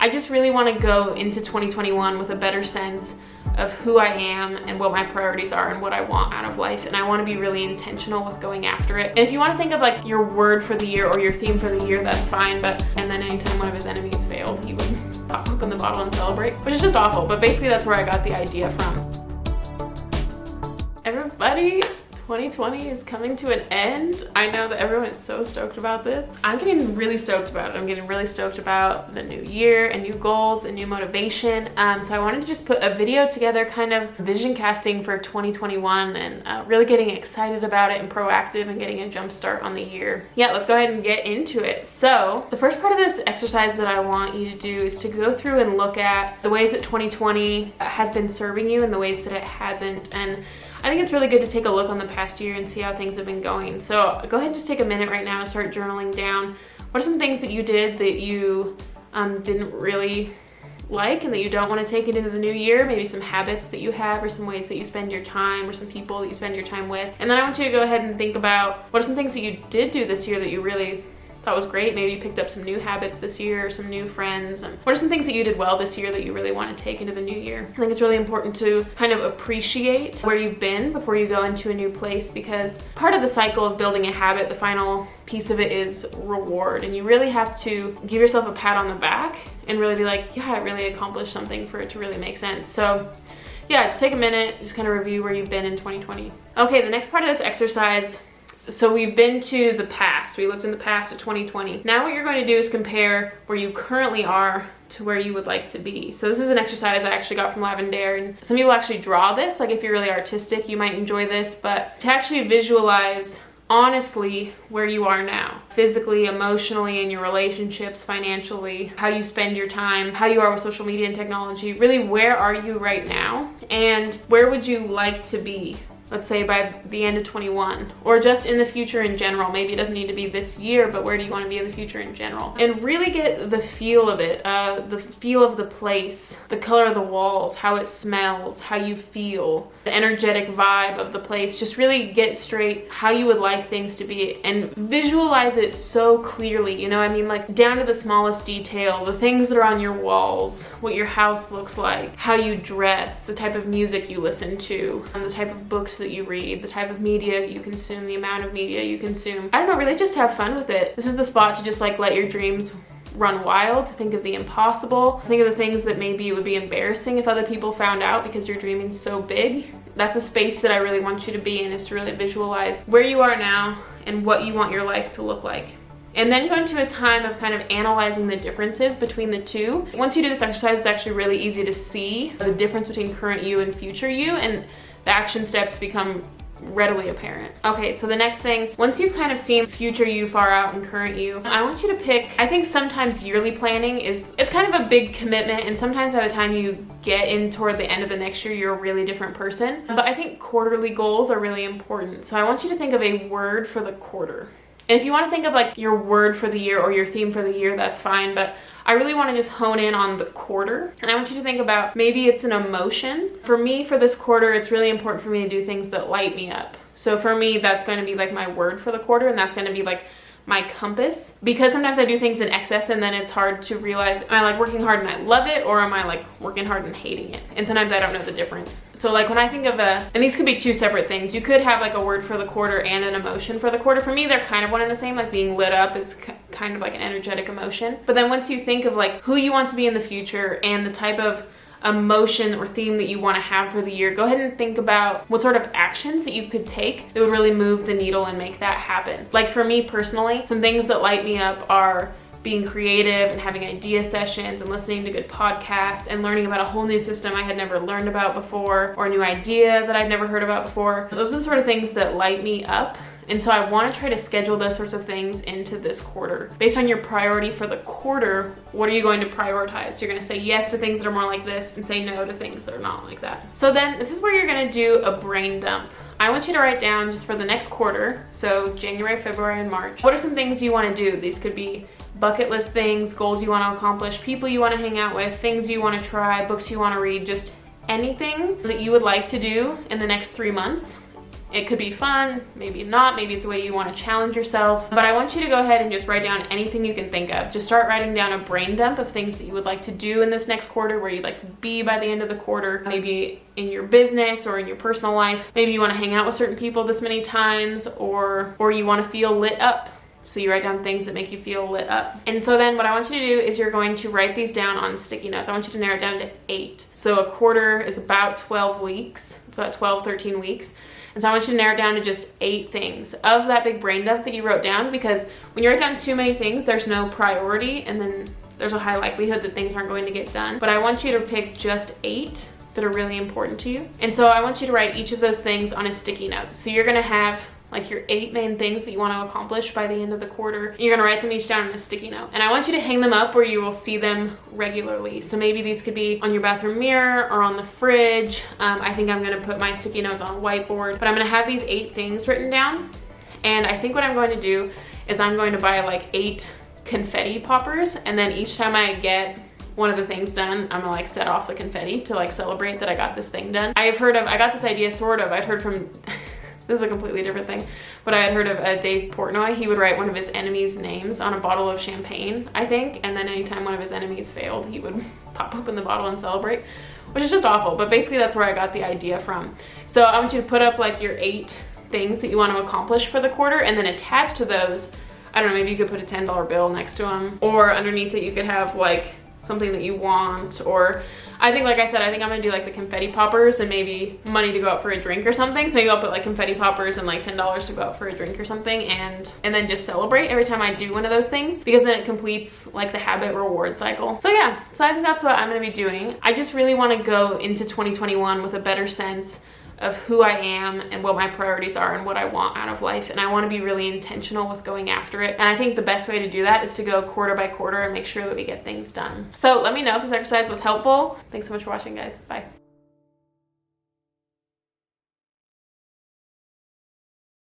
I just really want to go into 2021 with a better sense of who I am and what my priorities are and what I want out of life. And I want to be really intentional with going after it. And if you want to think of like your word for the year or your theme for the year, that's fine. And then anytime one of his enemies failed, he would pop open the bottle and celebrate, which is just awful. But basically that's where I got the idea from. Everybody, 2020 is coming to an end. I know that everyone is so stoked about this. I'm getting really stoked about it. I'm getting really stoked about the new year and new goals and new motivation. So I wanted to just put a video together, kind of vision casting for 2021 and really getting excited about it and proactive and getting a jump start on the year. Yeah, let's go ahead and get into it. So the first part of this exercise that I want you to do is to go through and look at the ways that 2020 has been serving you and the ways that it hasn't. And I think it's really good to take a look on the past year and see how things have been going. So go ahead and just take a minute right now and start journaling down. What are some things that you did that you didn't really like and that you don't want to take into the new year? Maybe some habits that you have or some ways that you spend your time or some people that you spend your time with. And then I want you to go ahead and think about what are some things that you did do this year that you really thought was great. Maybe you picked up some new habits this year or some new friends. And what are some things that you did well this year that you really want to take into the new year? I think it's really important to kind of appreciate where you've been before you go into a new place, because part of the cycle of building a habit, the final piece of it is reward. And you really have to give yourself a pat on the back and really be like, yeah, I really accomplished something for it to really make sense. So yeah, just take a minute, just kind of review where you've been in 2020. Okay, the next part of this exercise, so we've been to the past. We looked in the past at 2020. Now what you're going to do is compare where you currently are to where you would like to be. So this is an exercise I actually got from Lavender, and some people actually draw this. Like if you're really artistic, you might enjoy this, but to actually visualize honestly where you are now, physically, emotionally, in your relationships, financially, how you spend your time, how you are with social media and technology, really where are you right now, and where would you like to be, let's say by the end of 21, or just in the future in general. Maybe it doesn't need to be this year, but where do you want to be in the future in general? And really get the feel of it, the feel of the place, the color of the walls, how it smells, how you feel, the energetic vibe of the place. Just really get straight how you would like things to be and visualize it so clearly, you know, I mean, like down to the smallest detail, the things that are on your walls, what your house looks like, how you dress, the type of music you listen to, and the type of books that you read, the type of media you consume, the amount of media you consume. I don't know, really just have fun with it. This is the spot to just like let your dreams run wild, to think of the impossible, think of the things that maybe it would be embarrassing if other people found out because you're dreaming so big. That's the space that I really want you to be in, is to really visualize where you are now and what you want your life to look like. And then go into a time of kind of analyzing the differences between the two. Once you do this exercise, it's actually really easy to see the difference between current you and future you, and the action steps become readily apparent. Okay, so the next thing, once you've kind of seen future you far out and current you, I want you to pick, I think sometimes yearly planning it's kind of a big commitment, and sometimes by the time you get in toward the end of the next year, you're a really different person. But I think quarterly goals are really important. So I want you to think of a word for the quarter. And if you want to think of like your word for the year or your theme for the year, that's fine. But I really want to just hone in on the quarter. And I want you to think about, maybe it's an emotion. For me, for this quarter, it's really important for me to do things that light me up. So for me, that's going to be like my word for the quarter, and that's going to be like my compass, because sometimes I do things in excess and then it's hard to realize, am I like working hard and I love it, or am I like working hard and hating it? And sometimes I don't know the difference. So like when I think of and these could be two separate things. You could have like a word for the quarter and an emotion for the quarter. For me, they're kind of one and the same. Like being lit up is kind of like an energetic emotion. But then once you think of like who you want to be in the future and the type of emotion or theme that you want to have for the year, go ahead and think about what sort of actions that you could take that would really move the needle and make that happen. Like for me personally, some things that light me up are being creative and having idea sessions and listening to good podcasts and learning about a whole new system I had never learned about before, or a new idea that I'd never heard about before. Those are the sort of things that light me up. And so I want to try to schedule those sorts of things into this quarter. Based on your priority for the quarter, what are you going to prioritize? So you're going to say yes to things that are more like this and say no to things that are not like that. So then this is where you're going to do a brain dump. I want you to write down, just for the next quarter, so January, February, and March, what are some things you want to do? These could be bucket list things, goals you want to accomplish, people you want to hang out with, things you want to try, books you want to read, just anything that you would like to do in the next 3 months. It could be fun, maybe not, maybe it's a way you want to challenge yourself. But I want you to go ahead and just write down anything you can think of. Just start writing down a brain dump of things that you would like to do in this next quarter, where you'd like to be by the end of the quarter, maybe in your business or in your personal life. Maybe you want to hang out with certain people this many times, or you want to feel lit up. So you write down things that make you feel lit up. And so then what I want you to do is you're going to write these down on sticky notes. I want you to narrow it down to 8. So a quarter is about 12 weeks. It's about 12, 13 weeks. And so I want you to narrow it down to just 8 things of that big brain dump that you wrote down, because when you write down too many things, there's no priority, and then there's a high likelihood that things aren't going to get done. But I want you to pick just 8 that are really important to you. And so I want you to write each of those things on a sticky note. So you're gonna have like your 8 main things that you want to accomplish by the end of the quarter. You're going to write them each down on a sticky note. And I want you to hang them up where you will see them regularly. So maybe these could be on your bathroom mirror or on the fridge. I think I'm going to put my sticky notes on a whiteboard, but I'm going to have these 8 things written down. And I think what I'm going to do is I'm going to buy like 8 confetti poppers. And then each time I get one of the things done, I'm gonna like set off the confetti to like celebrate that I got this thing done. I got this idea sort of, I'd heard from, this is a completely different thing, but I had heard of Dave Portnoy. He would write one of his enemies' names on a bottle of champagne, I think, and then anytime one of his enemies failed, he would pop open the bottle and celebrate, which is just awful, but basically that's where I got the idea from. So I want you to put up like your 8 things that you want to accomplish for the quarter, and then attached to those, I don't know, maybe you could put a $10 bill next to them, or underneath it you could have like something that you want, or I think, like I said, I think I'm gonna do like the confetti poppers and maybe money to go out for a drink or something. So maybe I'll put like confetti poppers and like $10 to go out for a drink or something, and then just celebrate every time I do one of those things, because then it completes like the habit reward cycle. So yeah, so I think that's what I'm gonna be doing. I just really wanna go into 2021 with a better sense of who I am and what my priorities are and what I want out of life. And I want to be really intentional with going after it. And I think the best way to do that is to go quarter by quarter and make sure that we get things done. So let me know if this exercise was helpful. Thanks so much for watching, guys. Bye.